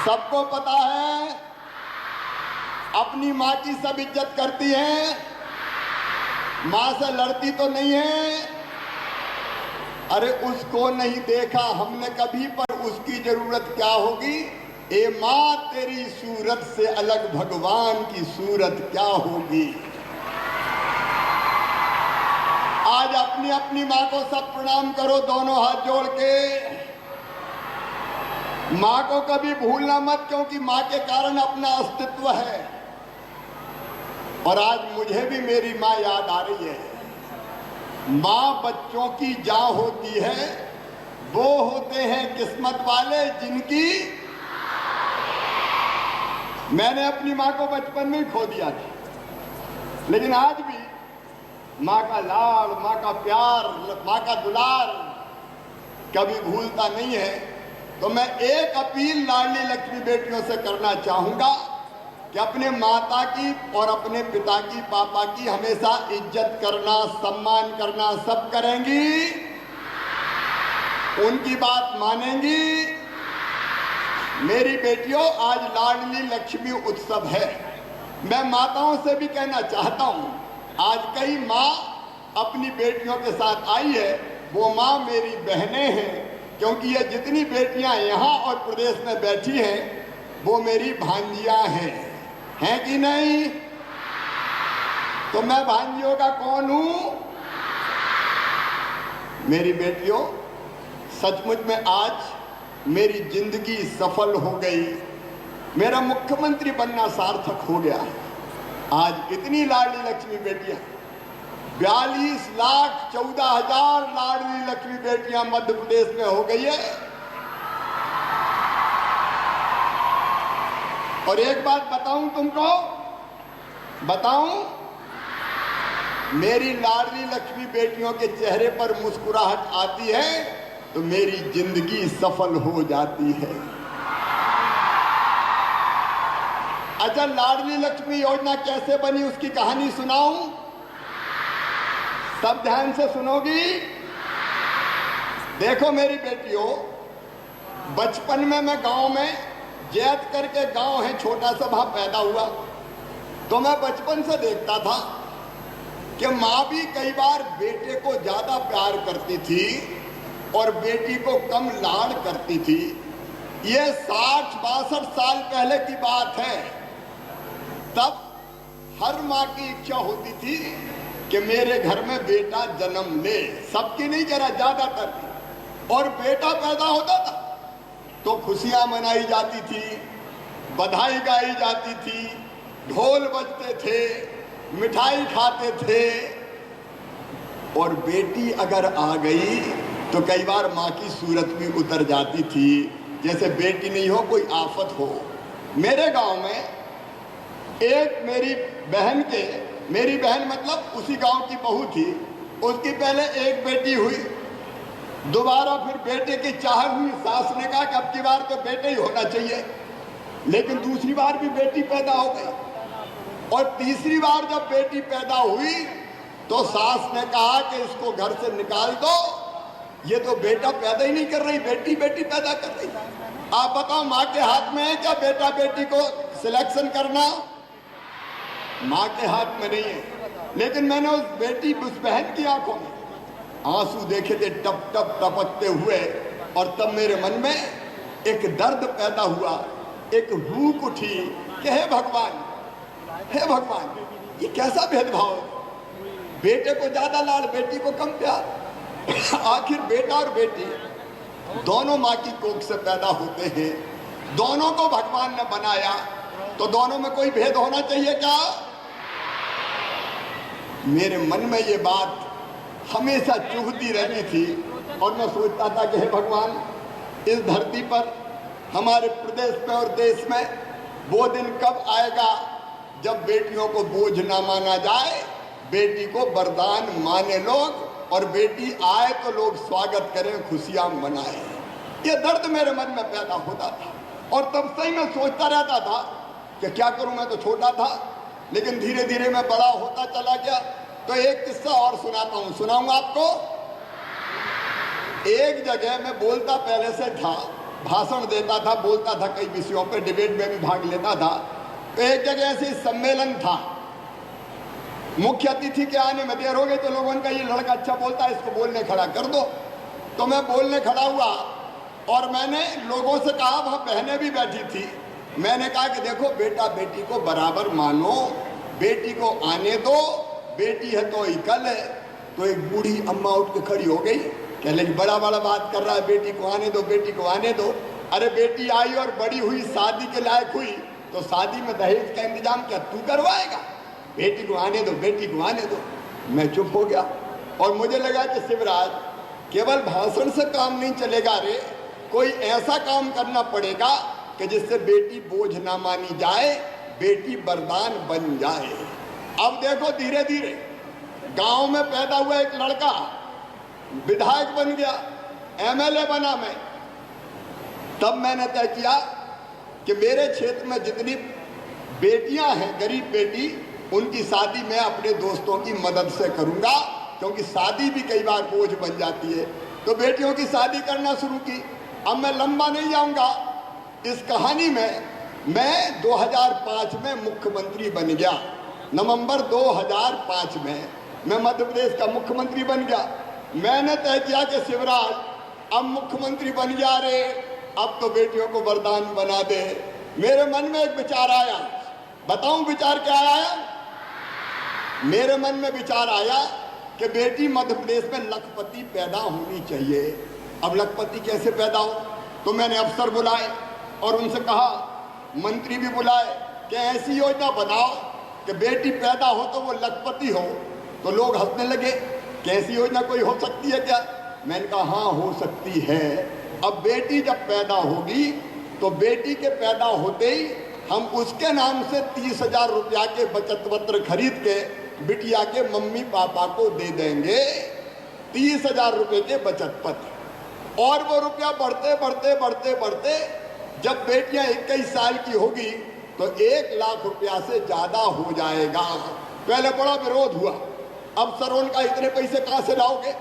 सबको पता है अपनी माँ की सब इज्जत करती हैं, माँ से लड़ती तो नहीं है। अरे उसको नहीं देखा हमने कभी, पर उसकी जरूरत क्या होगी। ए माँ तेरी सूरत से अलग भगवान की सूरत क्या होगी। आज अपनी अपनी माँ को सब प्रणाम करो, दोनों हाथ जोड़ के। माँ को कभी भूलना मत, क्योंकि माँ के कारण अपना अस्तित्व है। और आज मुझे भी मेरी माँ याद आ रही है। माँ बच्चों की जान होती है, वो होते हैं किस्मत वाले जिनकी। मैंने अपनी माँ को बचपन में ही खो दिया था, लेकिन आज भी माँ का लाड़, माँ का प्यार, माँ का दुलार कभी भूलता नहीं है। तो मैं एक अपील लाडली लक्ष्मी बेटियों से करना चाहूंगा कि अपने माता की और अपने पिता की, पापा की हमेशा इज्जत करना, सम्मान करना सब करेंगी, उनकी बात मानेंगी। मेरी बेटियों, आज लाडली लक्ष्मी उत्सव है। मैं माताओं से भी कहना चाहता हूं, आज कई माँ अपनी बेटियों के साथ आई है। वो माँ मेरी बहनें हैं, क्योंकि ये जितनी बेटियां यहाँ और प्रदेश में बैठी हैं वो मेरी भांजियां हैं कि नहीं। तो मैं भांजियों का कौन हूं। मेरी बेटियों, सचमुच में आज मेरी जिंदगी सफल हो गई, मेरा मुख्यमंत्री बनना सार्थक हो गया। आज इतनी लाडली लक्ष्मी बेटियां, 42,14,000 लाडली लक्ष्मी बेटियां मध्य प्रदेश में हो गई है। और एक बात बताऊं तुमको, मेरी लाडली लक्ष्मी बेटियों के चेहरे पर मुस्कुराहट आती है तो मेरी जिंदगी सफल हो जाती है। अच्छा, लाडली लक्ष्मी योजना कैसे बनी उसकी कहानी सुनाऊं? सब ध्यान से सुनोगी। देखो मेरी बेटियों, बचपन में मैं गांव में, जैत करके गांव है छोटा सा, वहां पैदा हुआ। तो मैं बचपन से देखता था कि माँ भी कई बार बेटे को ज्यादा प्यार करती थी और बेटी को कम लाड करती थी। ये 60-62 साल पहले की बात है। तब हर माँ की इच्छा होती थी कि मेरे घर में बेटा जन्म ले, सबकी नहीं, जरा ज्यादातर। और बेटा पैदा होता था तो खुशियां मनाई जाती थी, बधाई गाई जाती थी, ढोल बजते थे, मिठाई खाते थे। और बेटी अगर आ गई तो कई बार माँ की सूरत भी उतर जाती थी, जैसे बेटी नहीं हो, कोई आफत हो। मेरे गांव में एक मेरी बहन मतलब उसी गांव की बहू थी, उसकी पहले एक बेटी हुई, दोबारा फिर बेटे की चाह हुई। सास ने कहा कि अब की बार तो बेटे ही होना चाहिए, लेकिन दूसरी बार भी बेटी पैदा हो गई। और तीसरी बार जब बेटी पैदा हुई तो सास ने कहा कि इसको घर से निकाल दो, ये तो बेटा पैदा ही नहीं कर रही, बेटी बेटी पैदा कर रही। आप बताओ, माँ के हाथ में है क्या बेटा बेटी को सिलेक्शन करना? माँ के हाथ में नहीं है। लेकिन मैंने उस बहन की आंखों में आंसू देखे थे टप टप टपकते हुए, और तब मेरे मन में एक दर्द पैदा हुआ, एक भूख उठी कि हे भगवान, ये कैसा भेदभाव है। बेटे को ज्यादा लाड़, बेटी को कम प्यार। आखिर बेटा और बेटी दोनों माँ की कोख से पैदा होते हैं, दोनों को भगवान ने बनाया, तो दोनों में कोई भेद होना चाहिए क्या? मेरे मन में ये बात हमेशा चुभती रहती थी और मैं सोचता था कि हे भगवान, इस धरती पर, हमारे प्रदेश में और देश में वो दिन कब आएगा जब बेटियों को बोझ ना माना जाए, बेटी को वरदान माने लोग, और बेटी आए तो लोग स्वागत करें, खुशियां मनाएं। ये दर्द मेरे मन में पैदा होता था और तब से ही मैं सोचता रहता था कि क्या करूं। मैं तो छोटा था, लेकिन धीरे धीरे मैं बड़ा होता चला गया। तो एक किस्सा और सुनाऊंगा आपको। एक जगह मैं बोलता पहले से था, भाषण देता था, बोलता था कई विषयों पे, डिबेट में भी भाग लेता था। तो एक जगह ऐसे सम्मेलन था, मुख्य अतिथि के आने में देर हो गई तो लोगों ने कहा ये लड़का अच्छा बोलता है, इसको बोलने खड़ा कर दो। तो मैं बोलने खड़ा हुआ और मैंने लोगों से कहा, वहाँ बहनें भी बैठी थी, मैंने कहा कि देखो बेटा बेटी को बराबर मानो, बेटी को आने दो, बेटी है तो इकल है। तो एक बूढ़ी अम्मा उठ के खड़ी हो गई, कह लगी बड़ा बड़ा बात कर रहा है, बेटी को आने दो, बेटी को आने दो। अरे बेटी आई और बड़ी हुई, शादी के लायक हुई, तो शादी में दहेज का इंतजाम क्या तू करवाएगा? बेटी को आने दो, बेटी को आने दो। मैं चुप हो गया और मुझे लगा कि शिवराज केवल भाषण से काम नहीं चलेगा रे, कोई ऐसा काम करना पड़ेगा कि जिससे बेटी बोझ ना मानी जाए, बेटी वरदान बन जाए। अब देखो धीरे धीरे गांव में पैदा हुआ एक लड़का विधायक बन गया, एमएलए बना मैं। तब मैंने तय किया कि मेरे क्षेत्र में जितनी बेटियां हैं, गरीब बेटी, उनकी शादी मैं अपने दोस्तों की मदद से करूंगा, क्योंकि शादी भी कई बार बोझ बन जाती है। तो बेटियों की शादी करना शुरू की। अब मैं लंबा नहीं जाऊंगा इस कहानी में। मैं 2005 में मुख्यमंत्री बन गया, नवंबर 2005 में मैं मध्य प्रदेश का मुख्यमंत्री बन गया। मैंने तय किया कि शिवराज अब मुख्यमंत्री बन गया रे, अब तो बेटियों को वरदान बना दे। मेरे मन में एक विचार आया, बताऊं विचार क्या आया? मेरे मन में विचार आया कि बेटी मध्य प्रदेश में लखपति पैदा होनी चाहिए। अब लखपति कैसे पैदा हो? तो मैंने अफसर बुलाए और उनसे कहा, मंत्री भी बुलाए, कि ऐसी योजना बनाओ कि बेटी पैदा हो तो वो लखपति हो। तो लोग हंसने लगे, कैसी योजना कोई हो सकती है क्या? मैंने कहा हाँ हो सकती है। अब बेटी जब पैदा होगी तो बेटी के पैदा होते ही हम उसके नाम से 30,000 रुपया के बचत पत्र खरीद के बिटिया के मम्मी पापा को दे देंगे। 30,000 रुपये के बचत पत्र। और वो रुपया बढ़ते बढ़ते बढ़ते बढ़ते जब बेटियां 21 साल की होगी तो 1 लाख रुपया से ज्यादा हो जाएगा। पहले बड़ा विरोध हुआ, अब सरोन का इतने पैसे कहां से लाओगे,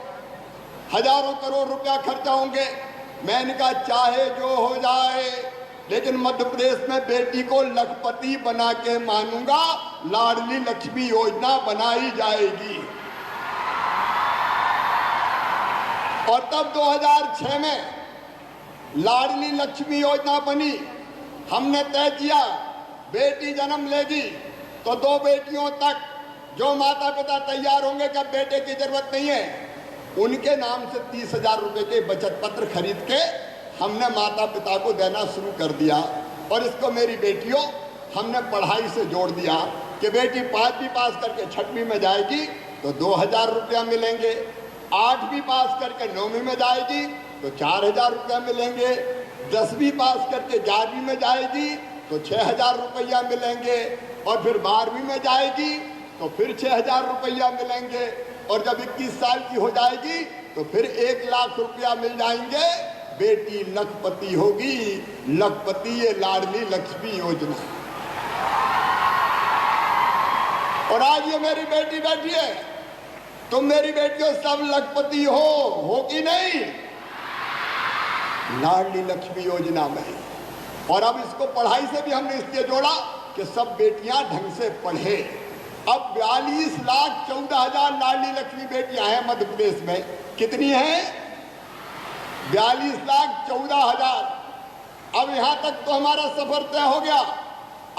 हजारों करोड़ रुपया खर्चा होंगे। मैंने कहा चाहे जो हो जाए, लेकिन मध्य प्रदेश में बेटी को लखपति बना के मानूंगा। लाडली लक्ष्मी योजना बनाई जाएगी। और तब 2006 में लाडली लक्ष्मी योजना बनी। हमने तय किया बेटी जन्म लेगी तो 2 बेटियों तक जो माता पिता तैयार होंगे कि बेटे की जरूरत नहीं है, उनके नाम से 30,000 रुपए के बचत पत्र खरीद के हमने माता पिता को देना शुरू कर दिया। और इसको मेरी बेटियों हमने पढ़ाई से जोड़ दिया कि बेटी 5वीं पास करके 6वीं में जाएगी तो 2,000 रुपया मिलेंगे, 8वीं पास करके 9वीं में जाएगी तो 4,000 रुपया मिलेंगे, 10वीं पास करके 11वीं में जाएगी तो 6,000 रुपया मिलेंगे, और फिर 12वीं में जाएगी तो फिर 6,000 रुपया मिलेंगे, और जब 21 साल की हो जाएगी तो फिर 1 लाख रुपया मिल जाएंगे। बेटी लखपति होगी। लखपति ये लाडली लक्ष्मी योजना। और आज ये मेरी बेटी बैठी है, तुम मेरी बेटियों सब लखपति हो कि नहीं? लाडली लक्ष्मी योजना में। और अब इसको पढ़ाई से भी हमने इसलिए जोड़ा कि सब बेटियां ढंग से पढ़े। अब 42,14,000 लाडली लक्ष्मी बेटियां हैं मध्य प्रदेश में। कितनी हैं? 42,14,000। अब यहां तक तो हमारा सफर तय हो गया।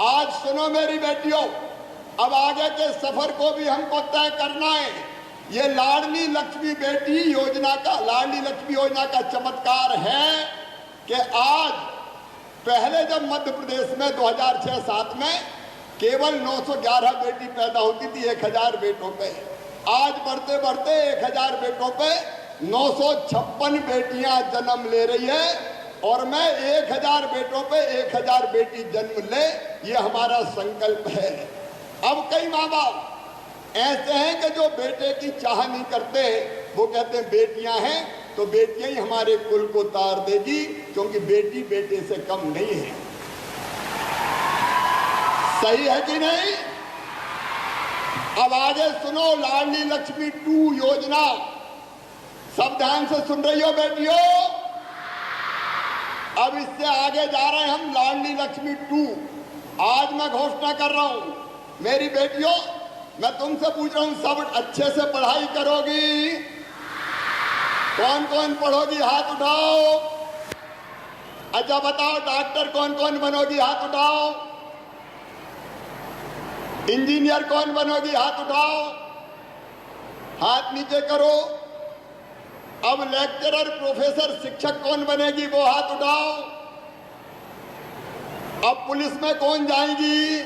आज सुनो मेरी बेटियों, अब आगे के सफर को भी हमको तय करना है। ये लाडली लक्ष्मी बेटी योजना का, लाडली लक्ष्मी योजना का चमत्कार है कि आज, पहले जब मध्य प्रदेश में 2006-07 में केवल 911 बेटी पैदा होती थी 1,000 बेटों पे, आज बढ़ते बढ़ते 1,000 बेटों पे 956 बेटियां जन्म ले रही है। और मैं 1,000 बेटों पे 1,000 बेटी जन्म ले, ये हमारा संकल्प है। अब कई माँ बाप ऐसे हैं कि जो बेटे की चाह नहीं करते, वो कहते हैं बेटियां हैं तो बेटियां ही हमारे कुल को तार देगी, क्योंकि बेटी बेटे से कम नहीं है। सही है कि नहीं? अब आगे सुनो, लाडली लक्ष्मी 2 योजना। सब ध्यान से सुन रही हो बेटियों? अब इससे आगे जा रहे हैं हम लाडली लक्ष्मी 2। आज मैं घोषणा कर रहा हूं, मेरी बेटियों, मैं तुमसे पूछ रहा हूं, सब अच्छे से पढ़ाई करोगी? कौन कौन पढ़ोगी? हाथ उठाओ। अच्छा बताओ, डॉक्टर कौन कौन बनोगी? हाथ उठाओ। इंजीनियर कौन बनोगी? हाथ उठाओ। हाथ नीचे करो। अब लेक्चरर, प्रोफेसर, शिक्षक कौन बनेगी? वो हाथ उठाओ। अब पुलिस में कौन जाएगी?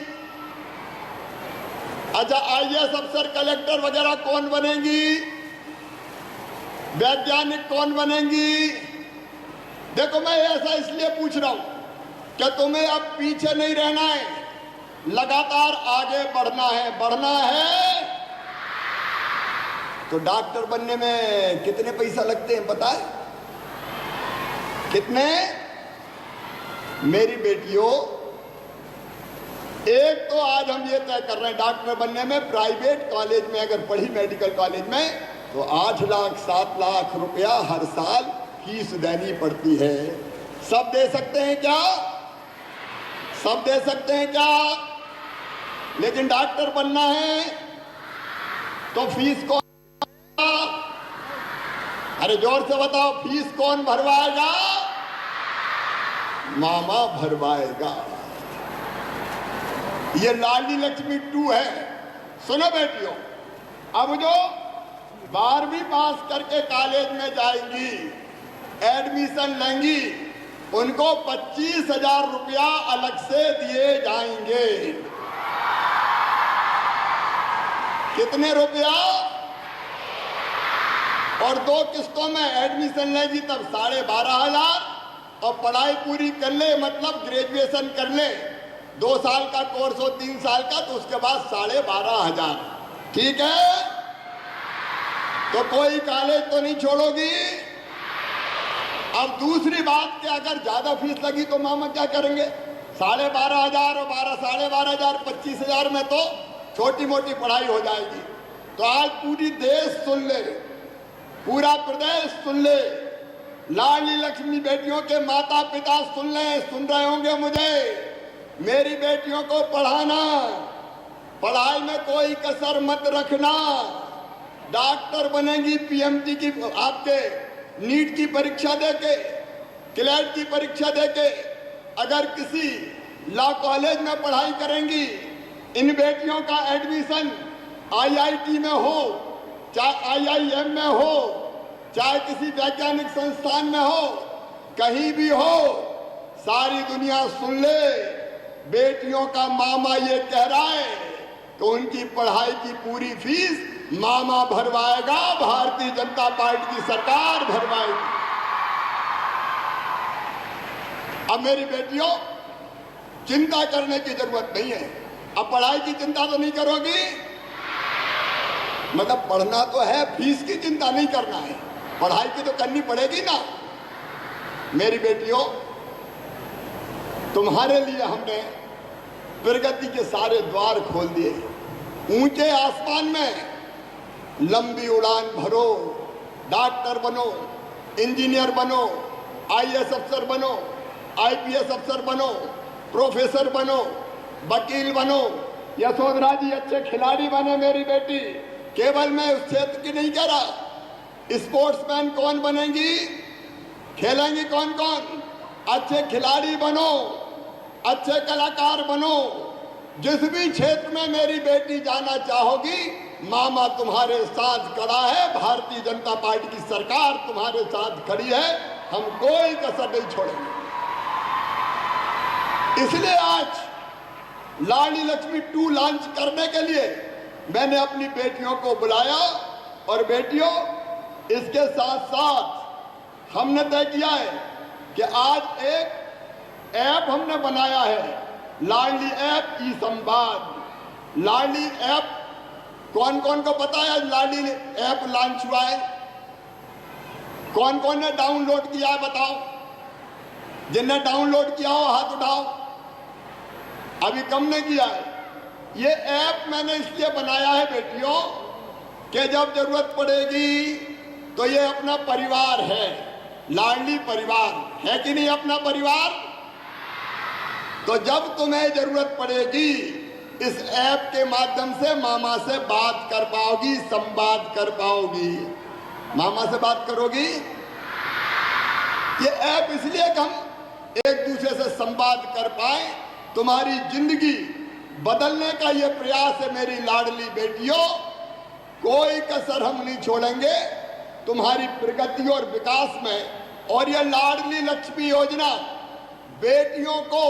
अच्छा, आईएएस अफसर, कलेक्टर वगैरह कौन बनेंगी? वैज्ञानिक कौन बनेंगी? देखो, मैं ऐसा इसलिए पूछ रहा हूं कि तुम्हें अब पीछे नहीं रहना है, लगातार आगे बढ़ना है। बढ़ना है तो डॉक्टर बनने में कितने पैसा लगते हैं पता है? कितने? मेरी बेटियों, एक तो आज हम ये तय कर रहे हैं, डॉक्टर बनने में प्राइवेट कॉलेज में अगर पढ़ी, मेडिकल कॉलेज में, तो 8 लाख 7 लाख रुपया हर साल फीस देनी पड़ती है। सब दे सकते हैं क्या? सब दे सकते हैं क्या? लेकिन डॉक्टर बनना है तो फीस कौन? अरे जोर से बताओ, फीस कौन भरवाएगा? मामा भरवाएगा। ये लाडली लक्ष्मी 2 है। सुनो बेटियों, अब जो 12वीं पास करके कॉलेज में जाएंगी, एडमिशन लेंगी, उनको 25,000 रुपया अलग से दिए जाएंगे। कितने रुपया? और 2 किस्तों में एडमिशन लेगी तब 12,500, और पढ़ाई पूरी कर ले, मतलब ग्रेजुएशन कर ले, 2 साल का कोर्स हो, 3 साल का, तो उसके बाद 12,500। ठीक है? तो कोई कॉलेज तो नहीं छोड़ोगी। अब दूसरी बात कि अगर ज्यादा फीस लगी तो मामा क्या करेंगे? 12,500 और 12,500, 25,000 में तो छोटी मोटी पढ़ाई हो जाएगी। तो आज पूरी देश सुन ले, पूरा प्रदेश सुन ले, लाडली लक्ष्मी बेटियों के माता पिता सुन ले, सुन रहे होंगे मुझे। मेरी बेटियों को पढ़ाना, पढ़ाई में कोई कसर मत रखना। डॉक्टर बनेंगी पीएमटी की, आपके नीट की परीक्षा देके, क्लेट की परीक्षा देके, अगर किसी लॉ कॉलेज में पढ़ाई करेंगी, इन बेटियों का एडमिशन आईआईटी में हो, चाहे आईआईएम में हो, चाहे किसी वैज्ञानिक संस्थान में हो, कहीं भी हो, सारी दुनिया सुन ले, बेटियों का मामा ये कह रहा है तो उनकी पढ़ाई की पूरी फीस मामा भरवाएगा, भारतीय जनता पार्टी की सरकार भरवाएगी। अब मेरी बेटियों, चिंता करने की जरूरत नहीं है। अब पढ़ाई की चिंता तो नहीं करोगी, मतलब पढ़ना तो है, फीस की चिंता नहीं करना है, पढ़ाई की तो करनी पड़ेगी ना। मेरी बेटियों, तुम्हारे लिए हमने प्रगति के सारे द्वार खोल दिए। ऊंचे आसमान में लंबी उड़ान भरो, डॉक्टर बनो, इंजीनियर बनो, आईएएस अफसर बनो, आईपीएस अफसर बनो, प्रोफेसर बनो, वकील बनो, यशोधरा जी अच्छे खिलाड़ी बने। मेरी बेटी, केवल मैं उस क्षेत्र की नहीं कह रहा, स्पोर्ट्समैन कौन बनेंगी, खेलेंगी कौन कौन, अच्छे खिलाड़ी बनो, अच्छे कलाकार बनो। जिस भी क्षेत्र में मेरी बेटी जाना चाहोगी, मामा तुम्हारे साथ खड़ा है, भारतीय जनता पार्टी की सरकार तुम्हारे साथ खड़ी है, हम कोई कसर नहीं छोड़ेंगे। इसलिए आज लाडली लक्ष्मी 2 लॉन्च करने के लिए मैंने अपनी बेटियों को बुलाया। और बेटियों, इसके साथ साथ हमने तय किया है कि आज एक ऐप हमने बनाया है, लाडली ऐप ई संवाद। लाडली ऐप कौन कौन को पता है? लाडली ऐप लॉन्च हुआ है, कौन कौन ने डाउनलोड किया है बताओ? जिनने डाउनलोड किया हो हाथ उठाओ। अभी कम ने किया है। ये ऐप मैंने इसलिए बनाया है बेटियों कि जब जरूरत पड़ेगी तो ये अपना परिवार है, लाडली परिवार है कि नहीं अपना परिवार। तो जब तुम्हें जरूरत पड़ेगी इस ऐप के माध्यम से मामा से बात कर पाओगी, संवाद कर पाओगी। मामा से बात करोगी। ये ऐप इसलिए कि हम एक दूसरे से संवाद कर पाए, तुम्हारी जिंदगी बदलने का ये प्रयास है मेरी लाडली बेटियों। कोई कसर हम नहीं छोड़ेंगे तुम्हारी प्रगति और विकास में। और ये लाडली लक्ष्मी योजना बेटियों को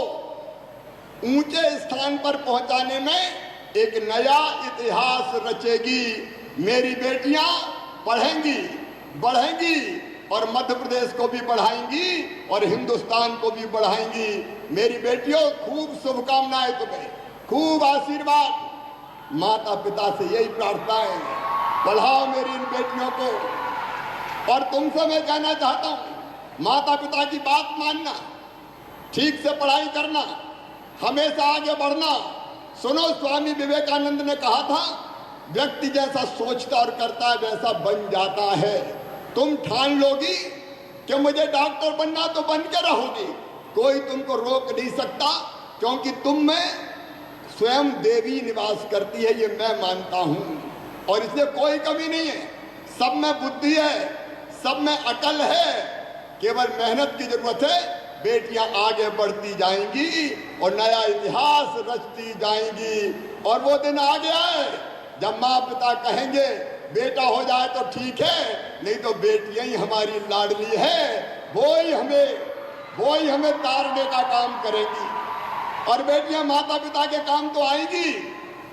ऊंचे स्थान पर पहुंचाने में एक नया इतिहास रचेगी। मेरी बेटियां पढ़ेंगी, बढ़ेंगी और मध्य प्रदेश को भी बढ़ाएंगी और हिंदुस्तान को भी बढ़ाएंगी। मेरी बेटियों खूब शुभकामनाएं तुम्हें, खूब आशीर्वाद। माता पिता से यही प्रार्थना है, पढ़ाओ मेरी इन बेटियों को। और तुमसे मैं कहना चाहता हूं, माता पिता की बात मानना, ठीक से पढ़ाई करना, हमेशा आगे बढ़ना। सुनो, स्वामी विवेकानंद ने कहा था, व्यक्ति जैसा सोचता और करता है वैसा बन जाता है। तुम ठान लोगी कि मुझे डॉक्टर बनना, तो बन के रहोगी। कोई तुमको रोक नहीं सकता, क्योंकि तुम में स्वयं देवी निवास करती है, ये मैं मानता हूं। और इसलिए कोई कमी नहीं है, सब में बुद्धि है, सब में अकल है। केवल मेहनत की जरूरत है। बेटियां आगे बढ़ती जाएंगी और नया इतिहास रचती जाएंगी। और वो दिन आ गया है जब माँ पिता कहेंगे बेटा हो जाए तो ठीक है, नहीं तो बेटियां ही हमारी लाडली है, वो ही हमें तारने का काम करेंगी। और बेटियां माता पिता के काम तो आएंगी,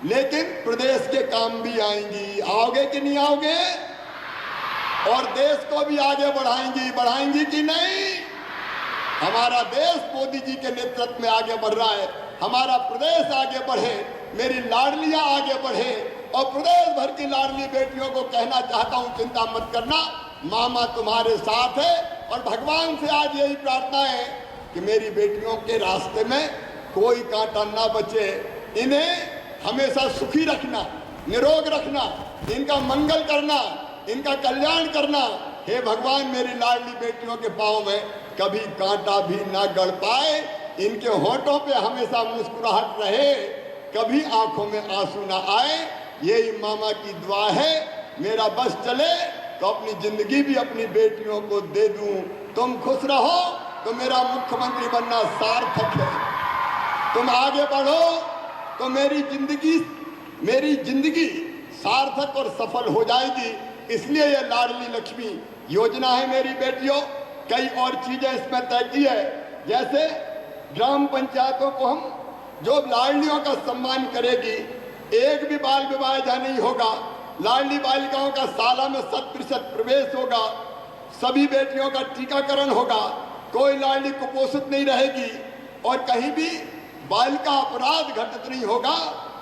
लेकिन प्रदेश के काम भी आएंगी। आओगे कि नहीं आओगे? और देश को भी आगे बढ़ाएंगी कि नहीं? हमारा देश मोदी जी के नेतृत्व में आगे बढ़ रहा है। हमारा प्रदेश आगे बढ़े, मेरी लाडलियां आगे बढ़े। और प्रदेश भर की लाडली बेटियों को कहना चाहता हूं, चिंता मत करना, मामा तुम्हारे साथ है। और भगवान से आज यही प्रार्थना है कि मेरी बेटियों के रास्ते में कोई कांटा ना बचे। इन्हें हमेशा सुखी रखना, निरोग रखना, इनका मंगल करना, इनका कल्याण करना। हे भगवान, मेरी लाडली बेटियों के पांव में कभी कांटा भी ना गड़ पाए, इनके होठों पे हमेशा मुस्कुराहट रहे, कभी आंखों में आंसू ना आए। यही मामा की दुआ है। मेरा बस चले तो अपनी जिंदगी भी अपनी बेटियों को दे दूं। तुम खुश रहो तो मेरा मुख्यमंत्री बनना सार्थक है। तुम आगे बढ़ो तो मेरी जिंदगी सार्थक और सफल हो जाएगी। इसलिए ये लाडली लक्ष्मी योजना है मेरी बेटियों। कई और चीजें इसमें तय की है, जैसे ग्राम पंचायतों को हम जो लाडलियों का सम्मान करेगी, एक भी बाल विवाह जहाँ नहीं होगा, लाडली बालिकाओं का शाला में 100% प्रवेश होगा, सभी बेटियों का टीकाकरण होगा, कोई लाडली कुपोषित नहीं रहेगी और कहीं भी बालिका अपराध घटित नहीं होगा।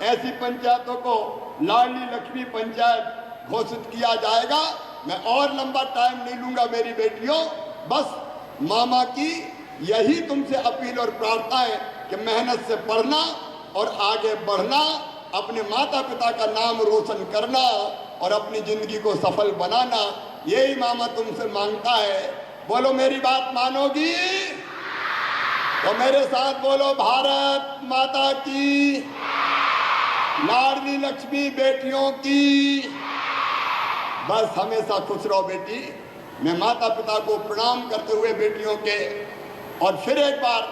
ऐसी पंचायतों को लाडली लक्ष्मी पंचायत घोषित किया जाएगा। मैं और लंबा टाइम नहीं लूंगा मेरी बेटियों, बस मामा की यही तुमसे अपील और प्रार्थना है कि मेहनत से पढ़ना और आगे बढ़ना, अपने माता पिता का नाम रोशन करना और अपनी जिंदगी को सफल बनाना, यही मामा तुमसे मांगता है। बोलो मेरी बात मानोगी? तो मेरे साथ बोलो, भारत माता की, लाडली लक्ष्मी बेटियों की। बस हमेशा खुश रहो बेटी। मैं माता पिता को प्रणाम करते हुए बेटियों के और फिर एक बार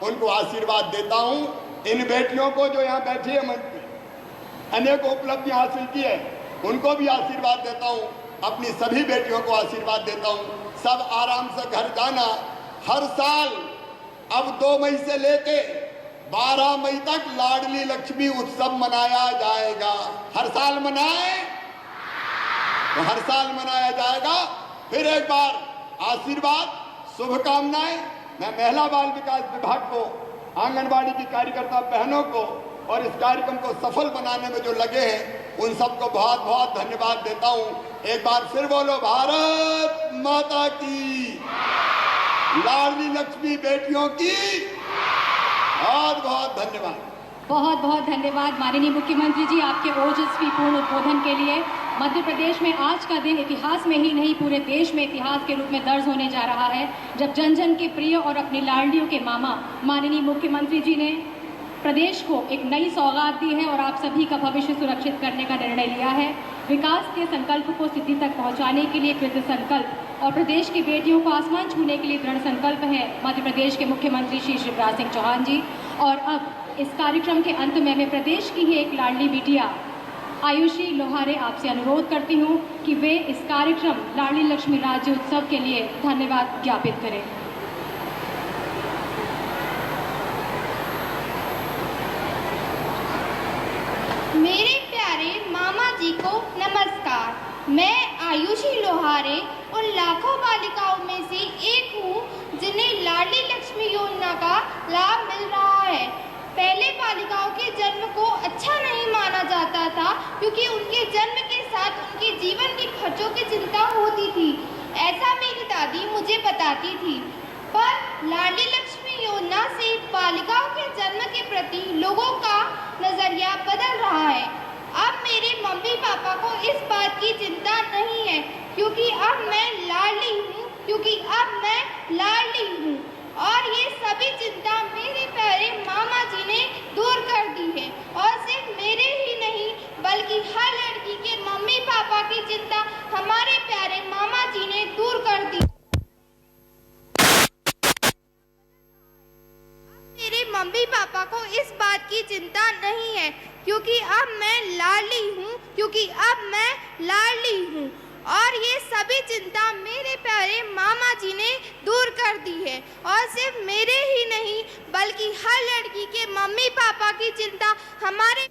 उनको आशीर्वाद देता हूँ। इन बेटियों को जो यहाँ बैठी है मंच पे, अनेक उपलब्धियां हासिल की है, उनको भी आशीर्वाद देता हूँ। अपनी सभी बेटियों को आशीर्वाद देता हूँ। सब आराम से घर जाना। हर साल अब 2 मई से लेके 12 मई तक लाडली लक्ष्मी उत्सव मनाया जाएगा। हर साल मनाए तो हर साल मनाया जाएगा। फिर एक बार आशीर्वाद, शुभकामनाएं। मैं महिला बाल विकास विभाग को, आंगनबाड़ी की कार्यकर्ता बहनों को और इस कार्यक्रम को सफल बनाने में जो लगे हैं उन सबको बहुत बहुत धन्यवाद देता हूं। एक बार फिर बोलो, भारत माता की, लाडली लक्ष्मी बेटियों की बहुत बहुत धन्यवाद। बहुत बहुत धन्यवाद माननीय मुख्यमंत्री जी आपके ओजस्वीपूर्ण उद्बोधन के लिए। मध्य प्रदेश में आज का दिन इतिहास में ही नहीं पूरे देश में इतिहास के रूप में दर्ज होने जा रहा है, जब जन जन के प्रिय और अपनी लाडलियों के मामा माननीय मुख्यमंत्री जी ने प्रदेश को एक नई सौगात दी है और आप सभी का भविष्य सुरक्षित करने का निर्णय लिया है। विकास के संकल्प को सिद्धि तक पहुंचाने के लिए कृत संकल्प और प्रदेश की बेटियों को आसमान छूने के लिए दृढ़ संकल्प है मध्य प्रदेश के मुख्यमंत्री श्री शिवराज सिंह चौहान जी। और अब इस कार्यक्रम के अंत में मैं प्रदेश की ही एक लाडली बिटिया आयुषी लोहारे आपसे अनुरोध करती हूँ कि वे इस कार्यक्रम लाडली लक्ष्मी राज्य उत्सव के लिए धन्यवाद ज्ञापित करें। मेरे प्यारे मामा जी को नमस्कार। मैं आयुषी लोहारे उन लाखों बालिकाओं में से एक हूँ जिन्हें लाडली लक्ष्मी योजना का लाभ मिल रहा है। पहले बालिकाओं के जन्म को अच्छा नहीं माना जाता था क्योंकि उनके जन्म के साथ उनके जीवन के खर्चों की चिंता होती थी, ऐसा मेरी दादी मुझे बताती थी। पर लाडली लक्ष्मी योजना से बालिकाओं के जन्म के प्रति लोगों का नजरिया बदल रहा है। अब मेरे मम्मी पापा को इस बात की चिंता नहीं है क्योंकि अब मैं लाडली हूँ और ये सभी चिंता मेरे प्यारे मामा जी ने दूर कर दी है। और सिर्फ मेरे ही नहीं बल्कि हर लड़की के मम्मी पापा की चिंता हमारे प्यारे मामा जी ने दूर कर दी। मेरे मम्मी पापा को इस बात की चिंता नहीं है क्योंकि अब मैं लाडली हूँ और ये सभी चिंता मेरे प्यारे मामा जी ने दूर कर दी है। और सिर्फ मेरे ही नहीं बल्कि हर लड़की के मम्मी पापा की चिंता हमारे